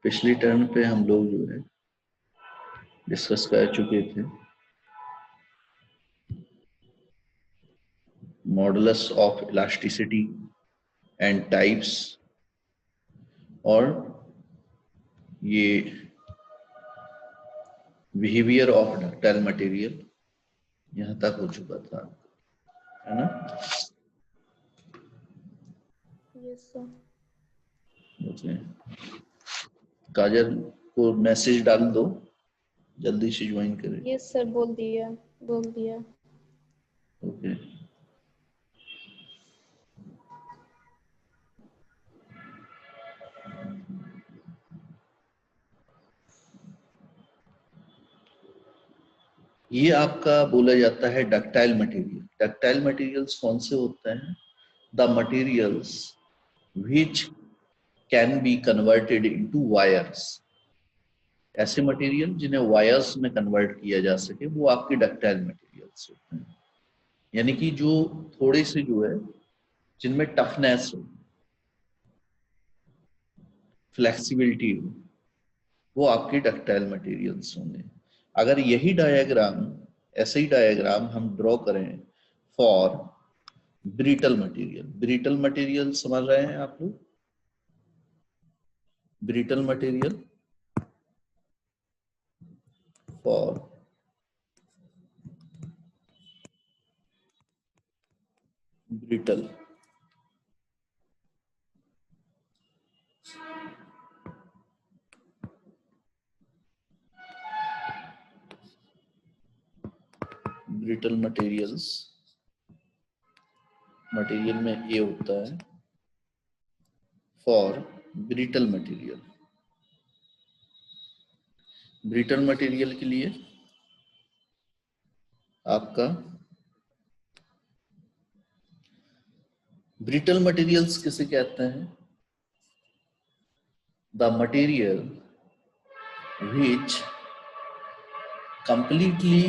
पिछली टर्म पे हम लोग जो है डिस्कस कर चुके थे modulus of elasticity and types और ये बिहेवियर ऑफ डक्टाइल मटेरियल यहाँ तक हो चुका था, है ना? Yes sir. ओके, काजल को मैसेज डाल दो, जल्दी से ज्वाइन करे। यस सर, बोल दिया। ओके, ये आपका बोला जाता है डक्टाइल मटेरियल। डक्टाइल मटेरियल्स कौन से होते हैं? The materials which can be converted into wires। ऐसे मटेरियल जिन्हें वायर्स में कन्वर्ट किया जा सके वो आपके डक्टाइल मटेरियल्स होते हैं। यानी कि जो थोड़े से जो है जिनमें टफनेस हो, फ्लेक्सिबिलिटी हो, वो आपके डक्टाइल मटेरियल्स होंगे। अगर यही डायग्राम, ऐसे ही डायग्राम हम ड्रॉ करें for brittle material, brittle material समझ रहे हैं आप लोग? Brittle material for brittle, brittle materials, material में ए होता है for brittle material. Brittle material के लिए आपका ब्रिटल मटेरियल्स किसे कहते हैं? The material which completely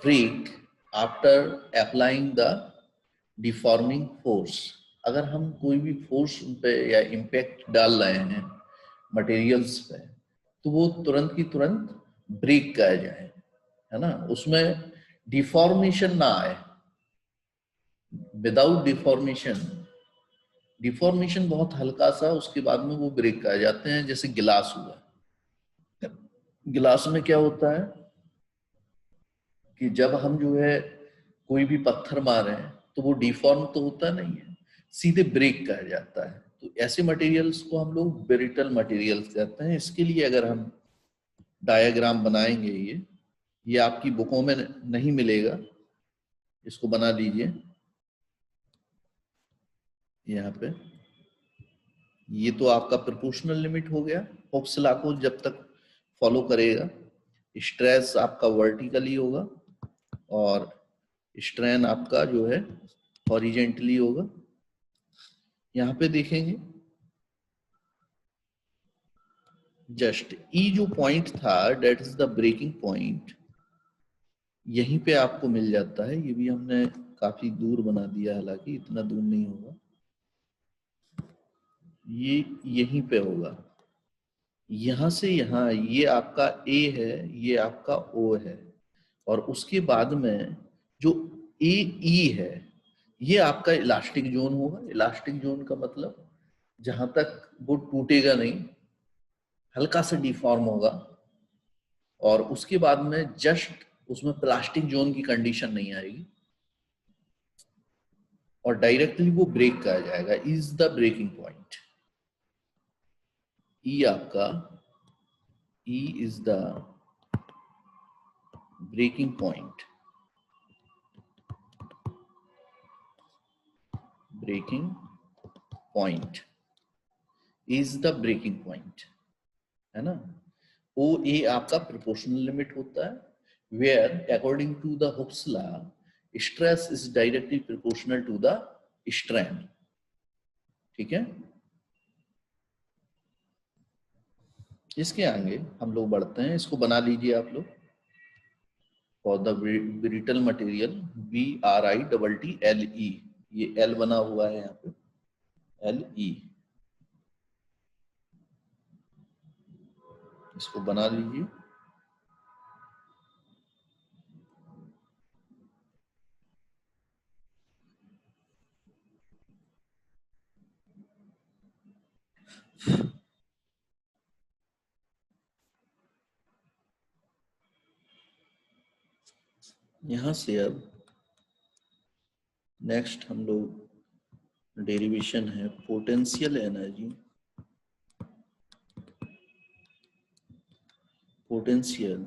break after applying the deforming force। अगर हम कोई भी फोर्स उन पे या इम्पैक्ट डाल रहे हैं मटेरियल्स पे तो वो तुरंत की तुरंत ब्रेक कर जाए, है ना? उसमें डिफॉर्मेशन ना आए। विदाउट डिफॉर्मेशन, डिफॉर्मेशन बहुत हल्का सा, उसके बाद में वो ब्रेक कर जाते हैं। जैसे गिलास हुआ, गिलास में क्या होता है कि जब हम जो है कोई भी पत्थर मारे तो वो डिफॉर्म तो होता नहीं है, सीधे ब्रेक कर जाता है। तो ऐसे मटेरियल्स को हम लोग ब्रिटल मटेरियल्स कहते हैं। इसके लिए अगर हम डायग्राम बनाएंगे, ये आपकी बुकों में नहीं मिलेगा, इसको बना लीजिए यहाँ पे। ये तो आपका प्रोपोर्शनल लिमिट हो गया। हुक्स लॉ को जब तक फॉलो करेगा, स्ट्रेस आपका वर्टिकली होगा और स्ट्रेन आपका जो है हॉरिजेंटली होगा। यहाँ पे देखेंगे जस्ट ई जो पॉइंट था, that is the breaking point, यहीं पे आपको मिल जाता है। ये भी हमने काफी दूर बना दिया, हालांकि इतना दूर नहीं होगा, ये यहीं पे होगा। यहां से यहां ये आपका ए है, ये आपका ओ है, और उसके बाद में जो ए ई है ये आपका इलास्टिक जोन होगा। इलास्टिक जोन का मतलब जहां तक वो टूटेगा नहीं, हल्का सा डिफॉर्म होगा, और उसके बाद में जस्ट उसमें प्लास्टिक जोन की कंडीशन नहीं आएगी और डायरेक्टली वो ब्रेक कर जाएगा। Is the breaking point. E आपका, E is the breaking point, breaking point is the breaking point, है ना? ओ ए आपका प्रोपोर्शनल लिमिट होता है, where according to the Hooke's law stress is directly proportional to the strain. ठीक है, इसके आगे हम लोग बढ़ते हैं। इसको बना लीजिए आप लोग। For the brittle material BRITTLE, ये एल बना हुआ है यहाँ पे, LE। इसको बना लीजिए। यहां से अब नेक्स्ट हम लोग डेरिवेशन है potential energy. Potential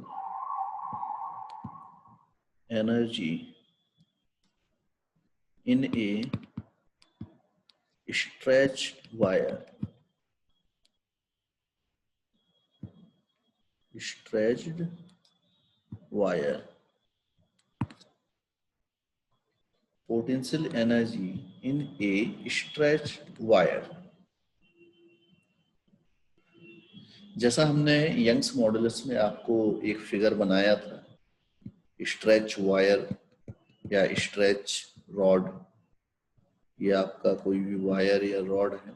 energy in a stretched wire, stretched wire, potential energy in a stretched wire। जैसा हमने यंग्स मॉडुलस में आपको एक फिगर बनाया था, स्ट्रेच वायर या स्ट्रेच रॉड, ये आपका कोई भी वायर या रॉड है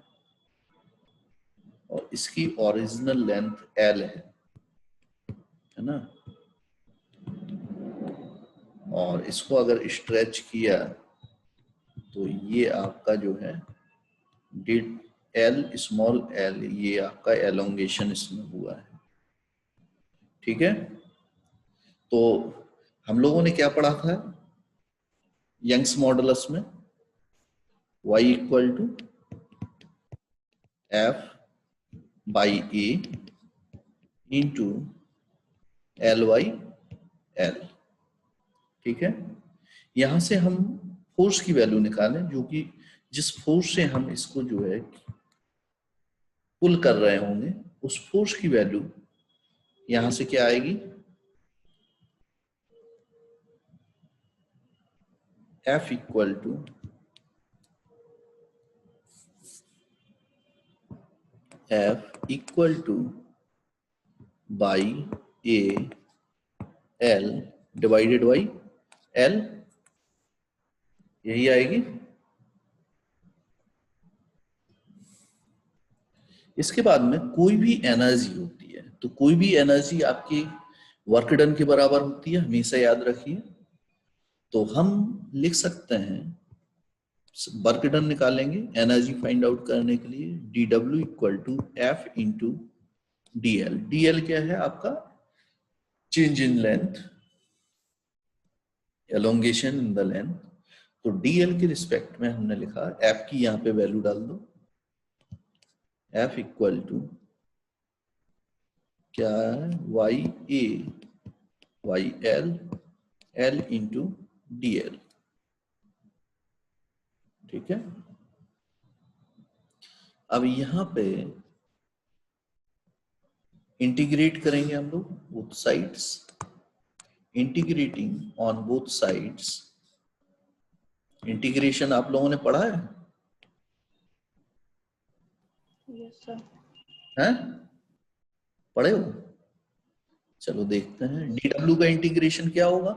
और इसकी ओरिजिनल लेंथ L है ना, और इसको अगर स्ट्रेच किया तो ये आपका जो है डिड L स्मॉल l, ये आपका एलोंगेशन इसमें हुआ है। ठीक है, तो हम लोगों ने क्या पढ़ा था यंग्स मॉडुलस में, y equal to F by A into L by L। ठीक है, यहां से हम फोर्स की वैल्यू निकालें, जो कि जिस फोर्स से हम इसको जो है पुल कर रहे होंगे, उस फोर्स की वैल्यू यहां से क्या आएगी, F equal to F equal to by A L divided by L, यही आएगी। इसके बाद में कोई भी एनर्जी होती है, तो कोई भी एनर्जी आपकी वर्क डन के बराबर होती है, हमेशा याद रखिए। तो हम लिख सकते हैं, वर्क डन निकालेंगे एनर्जी फाइंड आउट करने के लिए, dW equal to F into DL। DL क्या है आपका, change in length, elongation in the length. तो DL के रिस्पेक्ट में हमने लिखा, F की यहाँ पे वैल्यू डाल दो, F इक्वल टू क्या है, वाई एल इंटू DL। ठीक है, अब यहां पे इंटीग्रेट करेंगे हम लोग both sides, integrating on both sides. Integration आप लोगों ने पढ़ा है? Yes sir. हैं? पढ़े हो? चलो देखते हैं, dW का इंटीग्रेशन क्या होगा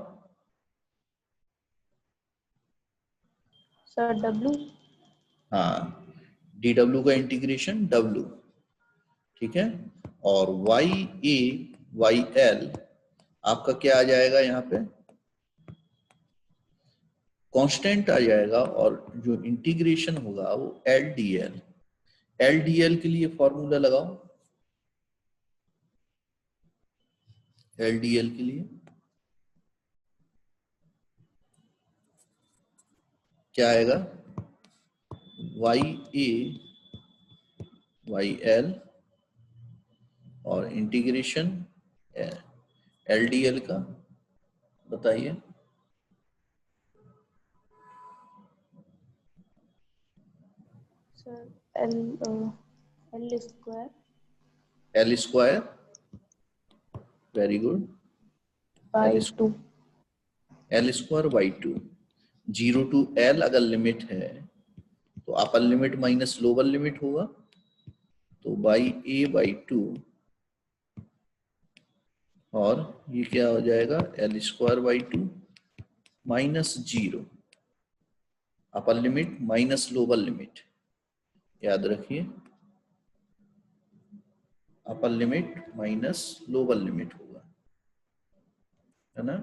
सर? W। हाँ, dW का इंटीग्रेशन W। ठीक है, और वाई एल आपका क्या आ जाएगा, यहाँ पे कांस्टेंट आ जाएगा, और जो इंटीग्रेशन होगा वो LDL। LDL के लिए फॉर्मूला लगाओ, LDL के लिए क्या आएगा, वाई एल और इंटीग्रेशन LDL का, बताइए। Sir L square, L square, very good, by 2। L square by 2। 0 to L अगर लिमिट है तो upper limit minus lower limit होगा, तो बाई A बाई 2, और ये क्या हो जाएगा, L square by 2 minus 0, upper limit minus lower limit, याद रखिए अपर लिमिट माइनस लोअर लिमिट होगा, है ना।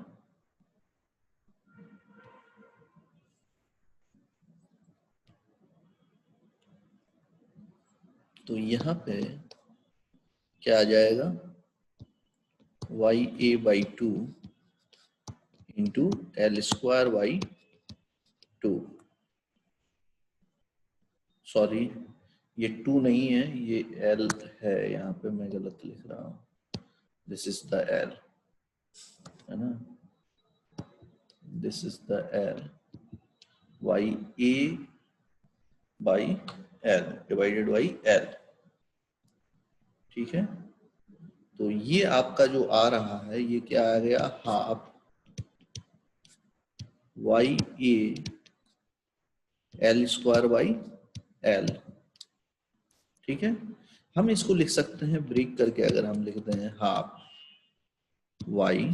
तो यहाँ पे क्या आ जाएगा, YA/2 इंटू L²/2। सॉरी, ये 2 नहीं है, ये L है, यहाँ पे मैं गलत लिख रहा हूँ। दिस इज द L, है ना, this is the L, YA/L divided by L, ठीक है। तो ये आपका जो आ रहा है, ये क्या आ गया, हाफ YA/L²/L, ठीक है। हम इसको लिख सकते हैं ब्रेक करके, अगर हम लिखते हैं हाफ YL/L,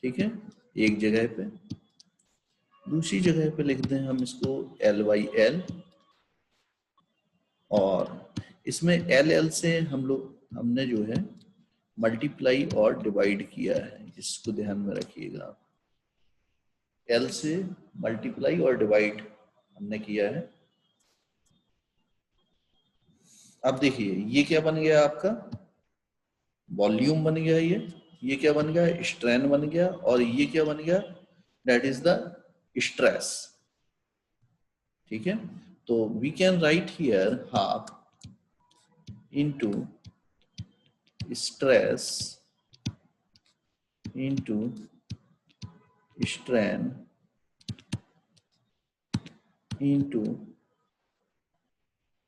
ठीक है, एक जगह पे। दूसरी जगह पे लिखते हैं हम इसको L/L, और इसमें LL से हमने जो है मल्टीप्लाई और डिवाइड किया है, इसको ध्यान में रखिएगा। L से मल्टीप्लाई और डिवाइड हमने किया है। अब देखिए ये क्या बन गया आपका, वॉल्यूम बन गया, ये क्या बन गया, स्ट्रेन बन गया, और ये क्या बन गया, दैट इज द स्ट्रेस, ठीक है। तो we can write here half into stress into strain into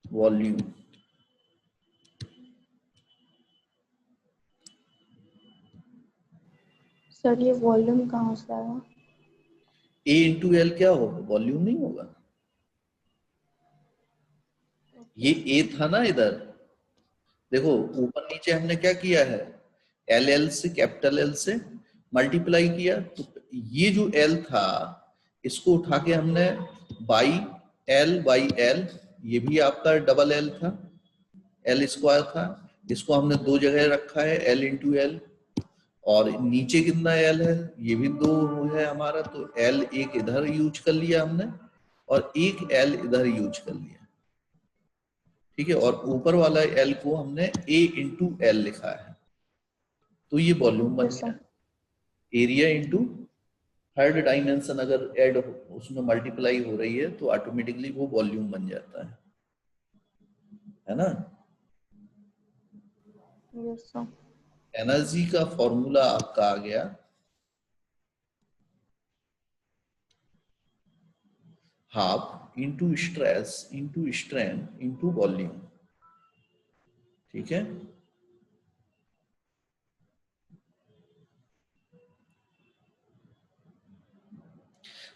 volume. Sir ये वॉल्यूम कहाँ से आया? A इंटू एल क्या होगा, वॉल्यूम नहीं होगा। ये A था ना इधर, देखो ऊपर नीचे हमने क्या किया है, LL से, कैपिटल L से मल्टीप्लाई किया, तो ये जो L था इसको उठा के हमने बाई L/L, ये भी आपका डबल L था, L² था, इसको हमने दो जगह रखा है, L इंटू L, और नीचे कितना L है, ये भी 2 है हमारा, तो L एक इधर यूज कर लिया हमने और एक L इधर यूज कर लिया, ठीक है। और ऊपर वाला L को हमने A इंटू L लिखा है, तो ये वॉल्यूम बन Yes, गया। sir. Area into third dimension अगर ऐड उसमें मल्टीप्लाई हो रही है तो ऑटोमेटिकली वो वॉल्यूम बन जाता है ना। Yes, sir. एनर्जी का फॉर्मूला आपका आ गया half into stress into strain into volume, ठीक है।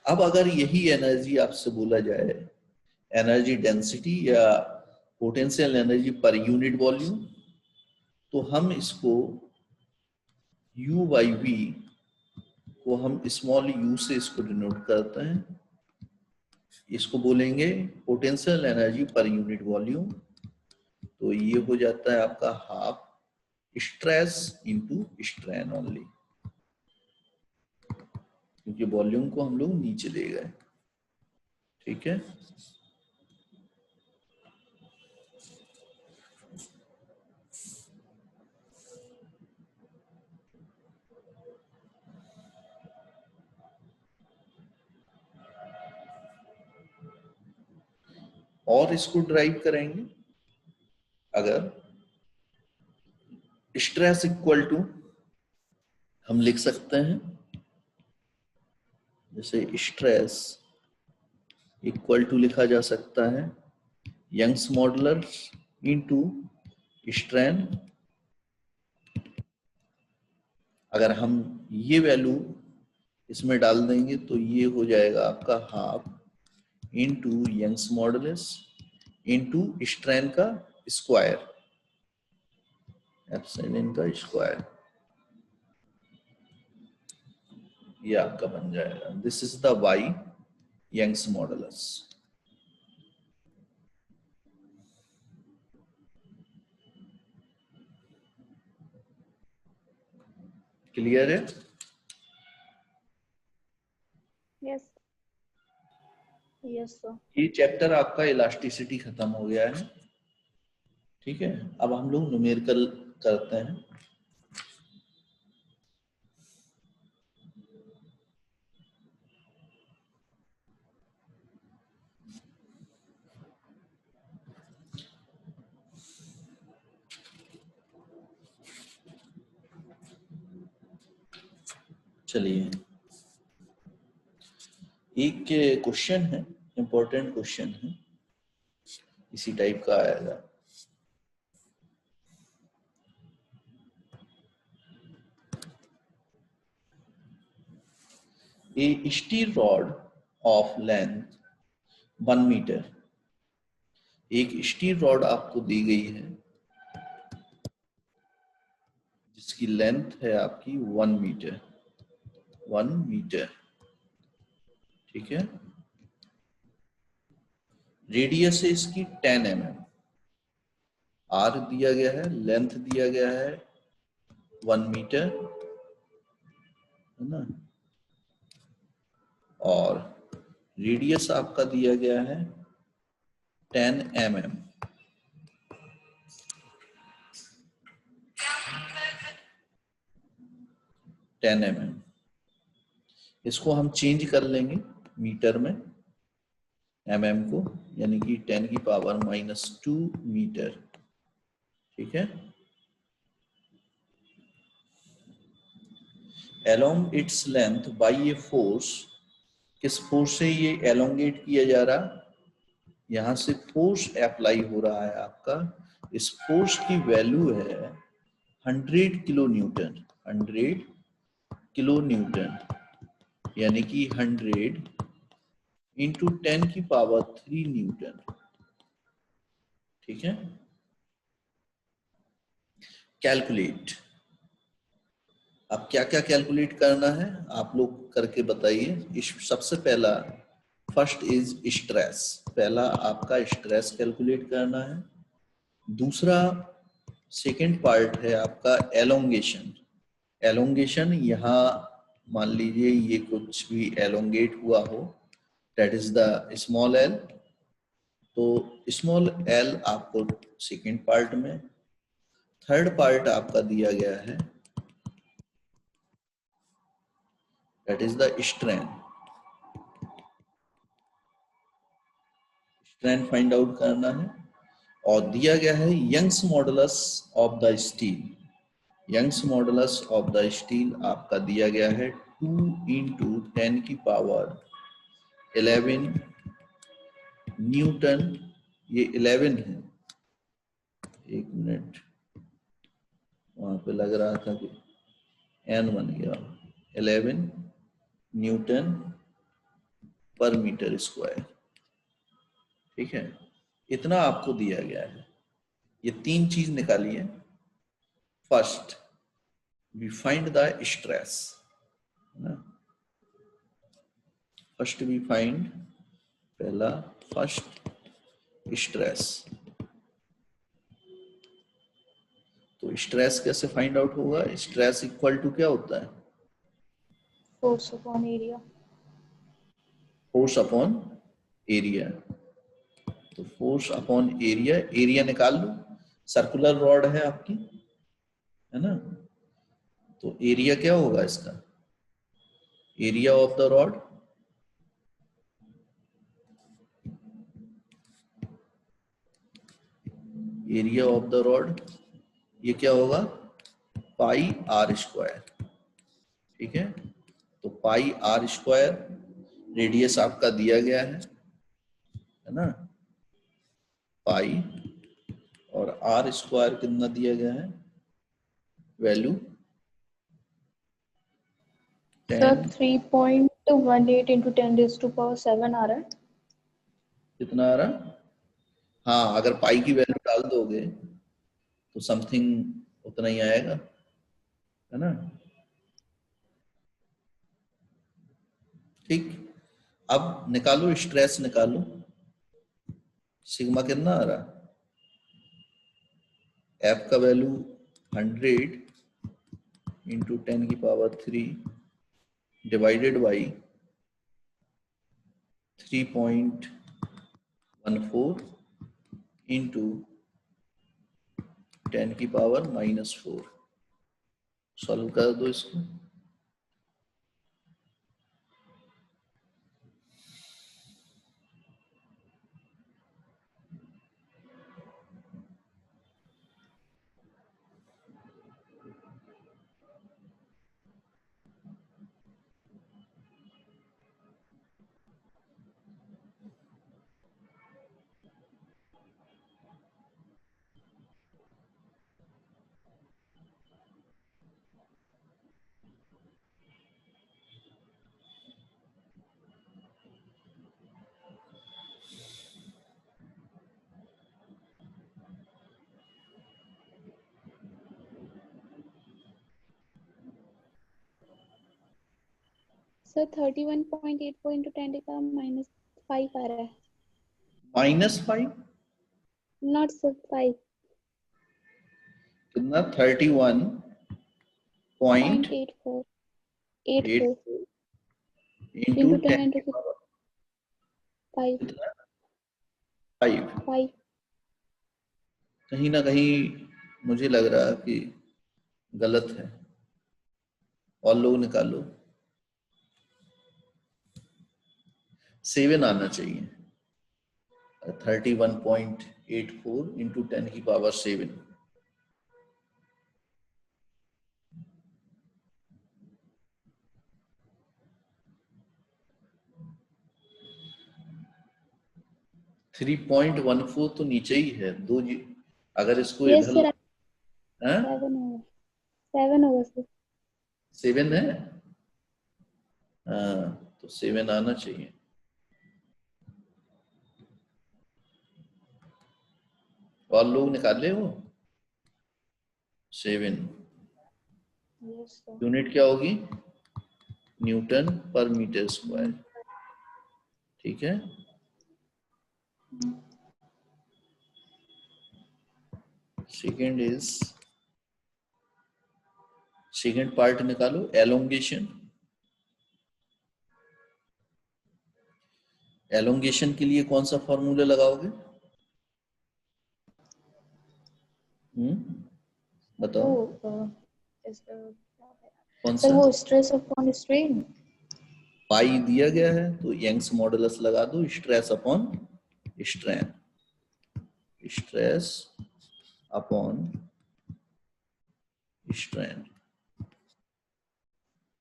अब अगर यही एनर्जी आपसे बोला जाए, एनर्जी डेंसिटी या potential energy per unit volume, तो हम इसको U/V को हम स्मॉल u से इसको डिनोट करते हैं, इसको बोलेंगे potential energy per unit volume. तो ये हो जाता है आपका half stress into strain only, क्योंकि वॉल्यूम को हम लोग नीचे ले गए, ठीक है। और इसको ड्राइव करेंगे, अगर स्ट्रेस इक्वल टू हम लिख सकते हैं, जैसे स्ट्रेस इक्वल टू लिखा जा सकता है यंग्स मॉडुलस इनटू स्ट्रेन। अगर हम ये वैल्यू इसमें डाल देंगे तो ये हो जाएगा आपका half into Young's modulus into strain का स्क्वायर, एप्सिलॉन का स्क्वायर, ये आपका बन जाएगा। This is the Y Young's modulus. Clear है? Yes yes sir. ये चैप्टर आपका इलास्टिसिटी खत्म हो गया है। ठीक है, अब हम लोग न्यूमेरिकल करते हैं। चलिए, एक क्वेश्चन है, इंपॉर्टेंट क्वेश्चन है, इसी टाइप का आएगा। A steel rod of length 1 metre, एक स्टील रॉड आपको दी गई है जिसकी लेंथ है आपकी 1 मीटर, 1 मीटर। ठीक है, रेडियस है इसकी 10 mm, आर दिया गया है, लेंथ दिया गया है 1 मीटर, है ना, और रेडियस आपका दिया गया है 10 mm। इसको हम चेंज कर लेंगे मीटर में, mm को, यानी कि 10 की पावर -2 मीटर। ठीक है, along its length by a force, किस फोर्स से ये एलोंगेट किया जा रहा, यहां से फोर्स अप्लाई हो रहा है आपका, इस फोर्स की वैल्यू है 100 किलो न्यूटन, 100 किलो न्यूटन, यानी कि 100 इंटू 10 की पावर 3 न्यूटन। ठीक है, कैलकुलेट। अब क्या क्या कैलकुलेट करना है आप लोग करके बताइए। सबसे पहला, फर्स्ट इज स्ट्रेस, पहला आपका स्ट्रेस कैलकुलेट करना है। दूसरा, सेकंड पार्ट है आपका एलोंगेशन। एलोंगेशन, यहाँ मान लीजिए ये कुछ भी एलोंगेट हुआ हो, that is the small L, तो स्मॉल एल आपको सेकंड पार्ट में। थर्ड पार्ट आपका दिया गया है, that is the strain. Strain find out करना है, और दिया गया है Young's modulus of the steel. Young's modulus of the steel आपका दिया गया है 2 इंटू 10 की पावर 11 न्यूटन। ये 11 है, एक मिनट, वहां पे लग रहा था कि एन बन गया, 11 न्यूटन पर मीटर स्क्वायर। ठीक है, इतना आपको दिया गया है। ये तीन चीज निकालिए। First, we find the stress, first we find, पहला फर्स्ट स्ट्रेस। तो स्ट्रेस कैसे फाइंड आउट होगा? स्ट्रेस इक्वल टू क्या होता है? Force upon area. Force upon area. तो फोर्स अपॉन एरिया, एरिया निकाल लो, सर्कुलर रॉड है आपकी, है ना, तो एरिया क्या होगा इसका? Area of the rod, area of the rod ये क्या होगा? पाई आर स्क्वायर। ठीक है, तो पाई आर स्क्वायर, रेडियस आपका दिया गया है ना, पाई, और आर स्क्वायर कितना दिया गया है वैल्यू? सर 3.18 इंटू 10⁻⁷ आ रहा है। कितना आ रहा? हाँ, अगर पाई की वैल्यू डाल दोगे तो समथिंग उतना ही आएगा, है ना। ठीक, अब निकालो स्ट्रेस, निकालो सिग्मा कितना आ रहा? एफ का वैल्यू 100 इंटू 10 की पावर 3 डिवाइडेड बाई 3.14 इंटू 10 की पावर -4। सॉल्व कर दो इसको। सर 31.84 into 10 का -5 आ रहा है। -5 नॉट सर 5 कितना 31.84 84 इंटू into 10 10 की into पावर 5 कितना 5। 5 कहीं ना कहीं मुझे लग रहा है कि गलत है, और लोग निकालो। 7 आना चाहिए। 31.84 इंटू 10 की पावर 7। थ्री 3.14 तो नीचे ही है दो जी। अगर इसको यस इधर सर 7 7 होगा सर। 7 है, हाँ तो 7 आना चाहिए। और लोग निकाले हो 7। Yes sir. यूनिट क्या होगी? न्यूटन पर मीटर स्क्वायर। ठीक है, सेकेंड पार्ट निकालो, एलोंगेशन। एलोंगेशन के लिए कौन सा फॉर्मूला लगाओगे? बताओ वो कौन सर सा? वो स्ट्रेस अपॉन स्ट्रेन। पाई दिया गया है तो यंग्स मॉडुलस लगा दो, stress upon strain. Stress upon strain.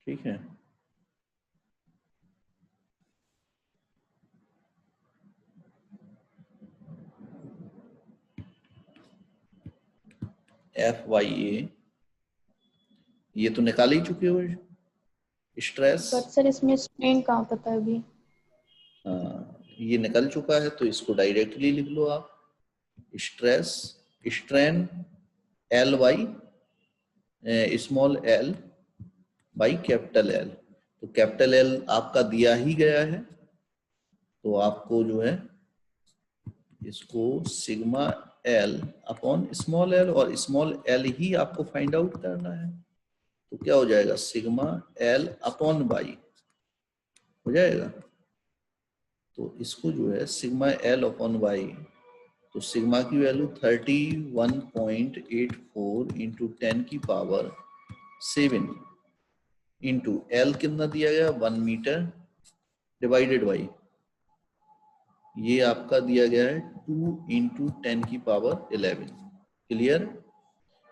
ठीक है, FYA ये तो निकाल ही चुके हो स्ट्रेस। बट सर इसमें स्ट्रेन कहाँ पता है अभी। हाँ ये निकल चुका है तो इसको डायरेक्टली लिख लो आप। Stress strain L by small l by capital L। तो कैपिटल L आपका दिया ही गया है, तो आपको जो है इसको sigma L upon small l, और स्मॉल l ही आपको फाइंड आउट करना है। तो क्या हो जाएगा? सिग्मा L अपॉन बाई हो जाएगा। तो इसको जो है सिग्मा L अपॉन बाई, तो सिग्मा की वैल्यू 31.84 इंटू 10 की पावर 7 इंटू L कितना दिया गया 1 मीटर डिवाइडेड बाई ये आपका दिया गया है 2 इंटू 10 की पावर 11। क्लियर?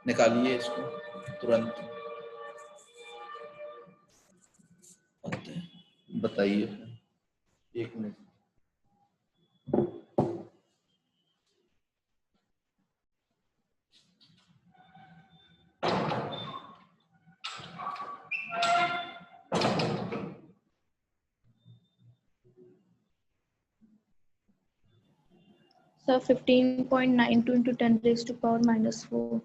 निकालिए इसको तुरंत, बताइए। 1 minute. Sir 15.92 into 10 raised to power -4।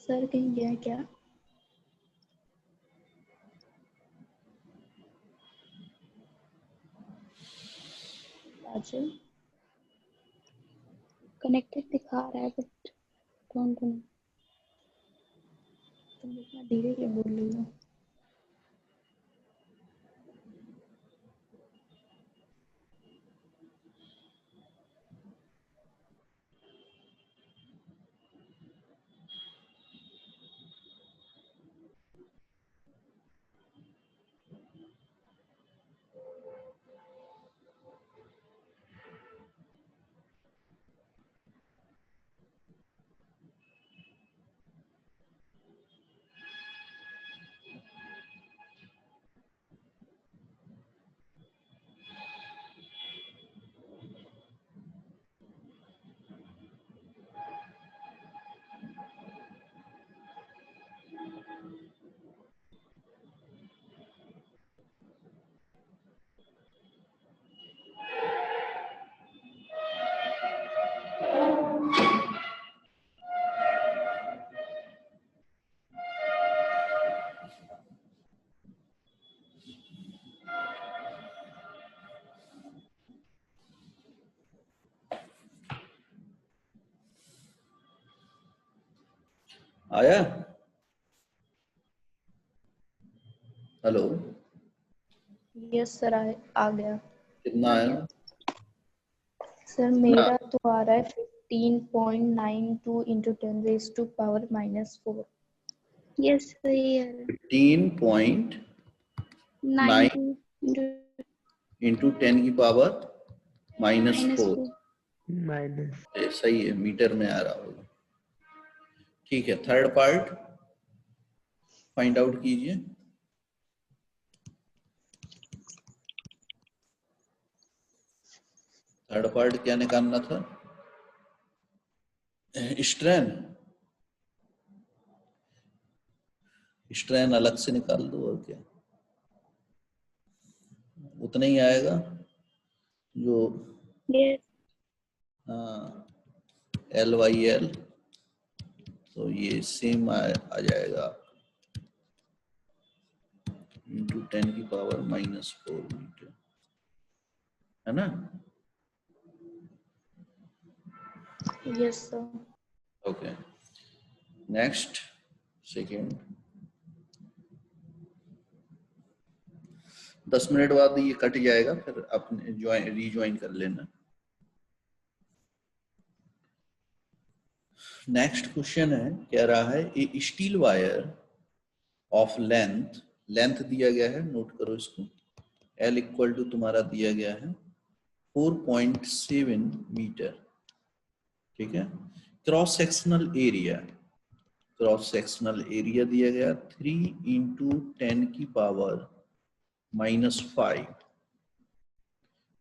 Sir कहीं गया क्या? राजू कनेक्टेड दिखा रहा है बट डोंट नो, तुम इतना धीरे क्यों बोल रही हो? आया? हेलो, यस सर, आ गया। कितना आया? सर कितना? मेरा तो आ रहा है 15.92 into 10 raised to power -4। Yes सही है। 15.9 92 इंटू 10 की पावर -4। माइनस सही है, मीटर में आ रहा होगा। ठीक है, थर्ड पार्ट फाइंड आउट कीजिए। थर्ड पार्ट क्या निकालना था? स्ट्रेन। स्ट्रेन अलग से निकाल दो और क्या, उतना ही आएगा जो यस LYL, तो ये सेम आ जाएगा इंटू 10 की पावर -4 मीटर, है ना? Yes sir. Okay, next second. 10 minute बाद ये कट जाएगा, फिर अपने रीज्वाइन कर लेना। नेक्स्ट क्वेश्चन है, कह रहा है a steel wire of length, length दिया गया है, नोट करो इसको। L इक्वल टू तुम्हारा दिया गया है 4.7 मीटर, ठीक है। Cross sectional area, cross sectional area दिया गया 3 इंटू 10 की पावर -5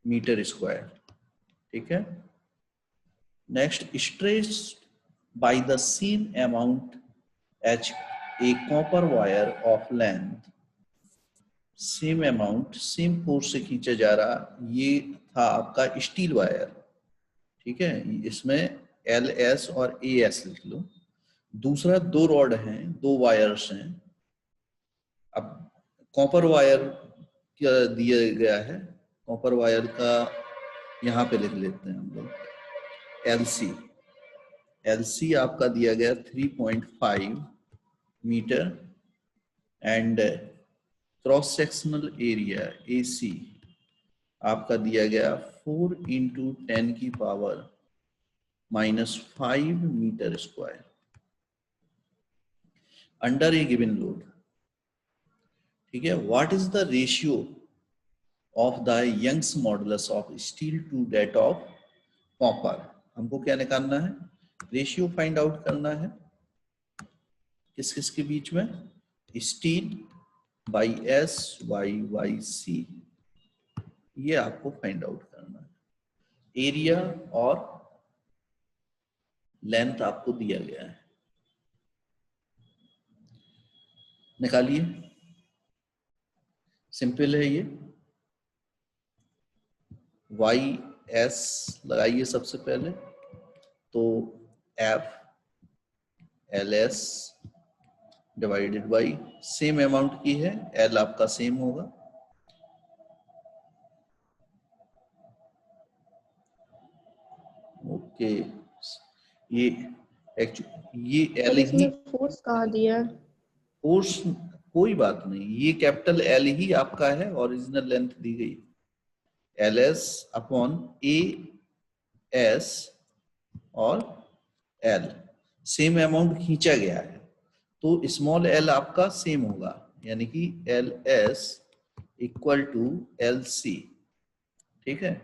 मीटर स्क्वायर, ठीक है। Next, stress by the same amount H A copper wire of length, same amount same force से खींचा जा रहा, ये था आपका स्टील वायर, ठीक है। इसमें LS और AS लिख लो। दूसरा, दो रॉड हैं, दो वायर्स हैं। अब कॉपर वायर क्या दिया गया है, कॉपर वायर का यहाँ पे लिख लेते हैं हम लोग LC। LC आपका दिया गया 3.5 metre and cross sectional area AC आपका दिया गया 4 इंटू 10 की power -5 metre square under a given load, ठीक है। What is the ratio of the Young's modulus of steel to that of copper? हमको क्या निकालना है? रेशियो फाइंड आउट करना है। किस किस के बीच में? Steel by S by C, ये आपको फाइंड आउट करना है। एरिया और लेंथ आपको दिया गया है, निकालिए। सिंपल है ये। YS लगाइए सबसे पहले, तो F LS divided by same amount की है, एल आपका सेम होगा, ओके। ये ये एल सर ही इसमें फोर्स कहाँ दिया? फोर्स कोई बात नहीं, ये कैपिटल एल ही आपका है, ओरिजिनल लेंथ दी गई L S upon A S और एल, सेम अमाउंट खींचा गया है तो स्मॉल एल आपका सेम होगा, यानी कि L S equal to L C, ठीक है।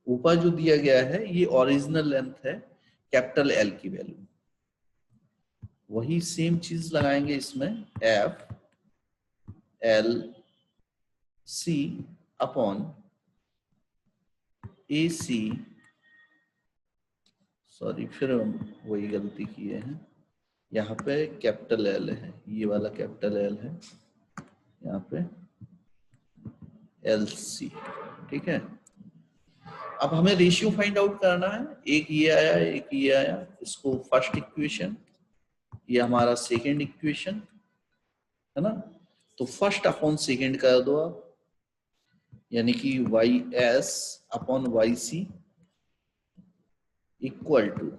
ऊपर जो दिया गया है ये ओरिजिनल लेंथ है कैपिटल एल की वैल्यू, वही सेम चीज लगाएंगे इसमें, F L C upon A C, sorry फिर हम वही गलती किए हैं, यहाँ पे कैपिटल एल है, ये वाला कैपिटल एल है, यहाँ पे एल सी, ठीक है। अब हमें रेशियो फाइंड आउट करना है, एक ये आया एक ये आया, इसको फर्स्ट इक्वेशन, ये हमारा सेकेंड इक्वेशन है ना, तो फर्स्ट अपॉन सेकेंड कर दो आप, यानी कि Y S upon Y C equal to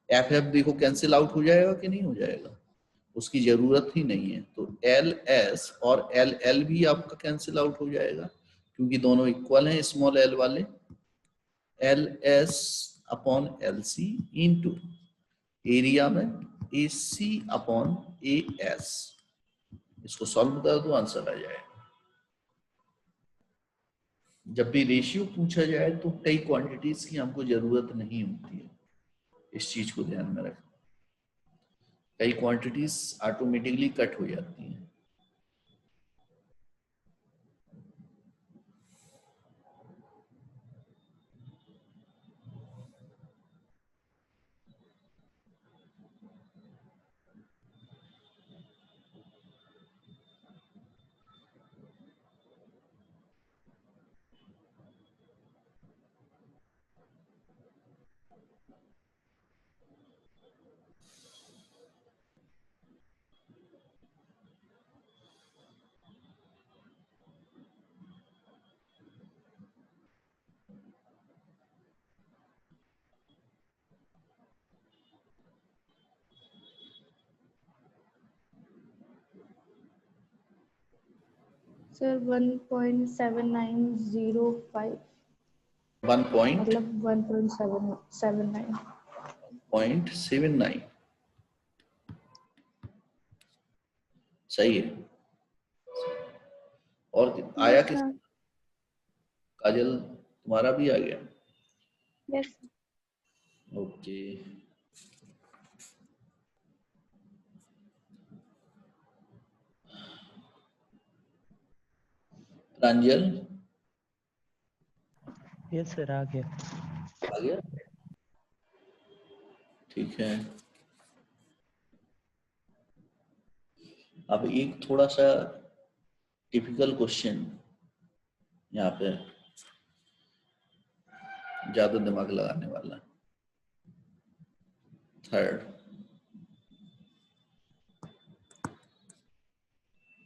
F F, देखो कैंसिल आउट हो जाएगा कि नहीं हो जाएगा, उसकी जरूरत ही नहीं है, तो एल एस और एल एल भी आपका कैंसिल आउट हो जाएगा क्योंकि दोनों इक्वल हैं स्मॉल एल वाले, L S upon L C into area में A C upon A S, इसको सॉल्व कर दो आंसर आ जाएगा। जब भी रेशियो पूछा जाए तो कई क्वांटिटीज की हमको जरूरत नहीं होती है, इस चीज को ध्यान में रखें, कई क्वांटिटीज ऑटोमेटिकली कट हो जाती हैं। सर 1.7905 1.79 मतलब 1.779 सही है। और आया किस, काजल तुम्हारा भी आ गया, यस ओके। प्रांजल यस सर आ गया। आ गया, ठीक है। अब एक थोड़ा सा टिपिकल क्वेश्चन, यहाँ पे ज्यादा दिमाग लगाने वाला,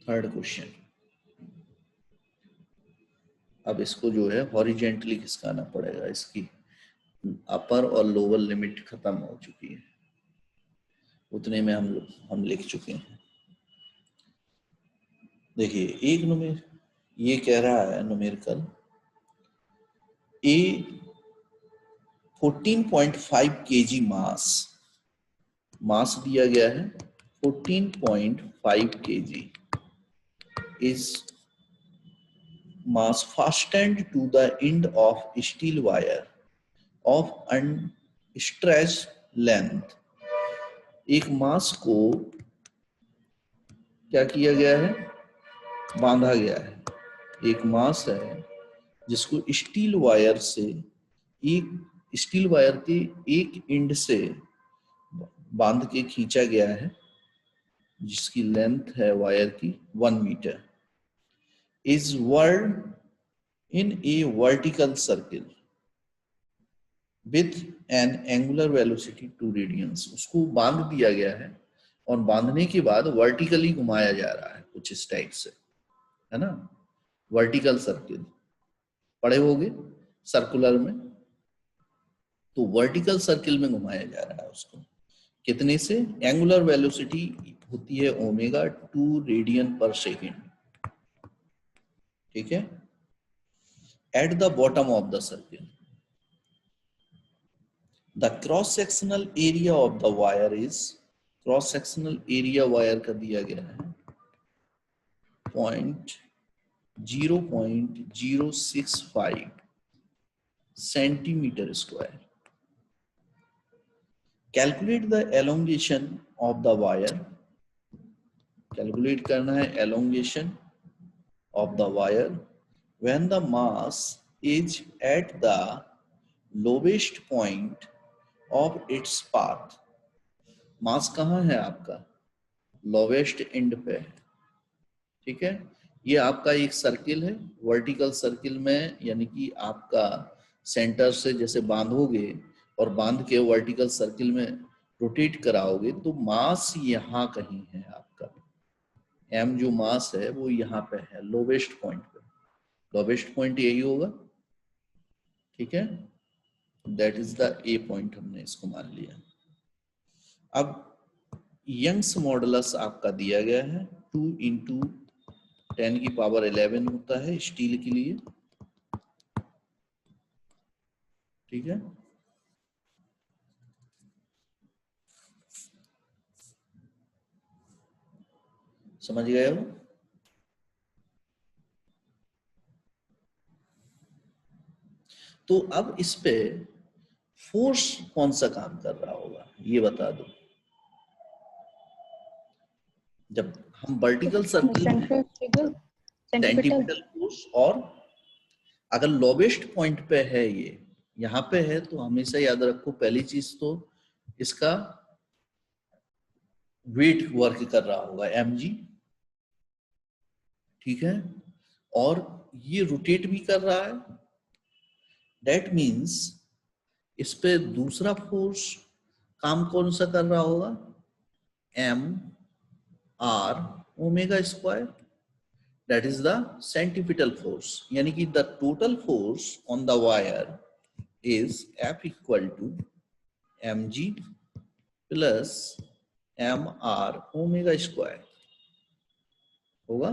थर्ड क्वेश्चन। अब इसको जो है हॉरिजेंटली खिसकाना पड़ेगा, इसकी अपर और लोअर लिमिट खत्म हो चुकी है, उतने में हम लिख चुके हैं। देखिए एक नुमेर, ये कह रहा है न्यूमेरिकल ए 14.5 kg मास दिया गया है 14.5 kg is mass fastened to the end of steel wire of unstretched length। एक मास को क्या किया गया है, बांधा गया है, एक मास है जिसको स्टील वायर से, एक स्टील वायर के एक एंड से बांध के खींचा गया है, जिसकी लेंथ है वायर की 1 metre, is whirled in a vertical circle with an angular velocity 2 radians. उसको बांध दिया गया है और बांधने के बाद वर्टिकली घुमाया जा रहा है कुछ इस टाइप से, है ना, वर्टिकल सर्किल पढ़े होगे सर्कुलर में, तो वर्टिकल सर्किल में घुमाया जा रहा है उसको। कितने से? एंगुलर वेलोसिटी होती है ओमेगा 2 रेडियन पर सेकेंड, ठीक है, at the bottom of the circle. The cross sectional area of the wire is, cross sectional area wire का दिया गया है 0.065 centimetre square. Calculate the elongation of the wire, calculate करना है elongation of the wire when the mass is at the lowest point of its path। मास कहाँ है आपका? Lowest and पे है, ठीक है। ये आपका एक सर्किल है, वर्टिकल सर्किल में, यानी कि आपका सेंटर से जैसे बांधोगे और बांध के वर्टिकल सर्किल में रोटेट कराओगे तो मास यहाँ कहीं है आपका, एम जो मास है वो यहाँ पे है लोवेस्ट पॉइंट पे, लोवेस्ट पॉइंट यही होगा, ठीक है, that is the A point, हमने इसको मान लिया। अब यंग्स मॉडुलस आपका दिया गया है 2 × 10⁻11 होता है स्टील के लिए, ठीक है। समझ गए हो? तो अब इस पे फोर्स कौन सा काम कर रहा होगा ये बता दो। जब हम वर्टिकल सर्किल में सेंट्रीपिटल फोर्स, और अगर लोवेस्ट पॉइंट पे है ये यहाँ पे है तो हमेशा याद रखो पहली चीज तो इसका वेट वर्क कर रहा होगा mg, ठीक है, और ये रोटेट भी कर रहा है, दैट मीन्स इस पे दूसरा फोर्स काम कौन सा कर रहा होगा? m r omega square, that is the centripetal force, यानी कि the total force on the wire is F equal to mg plus mr omega square होगा।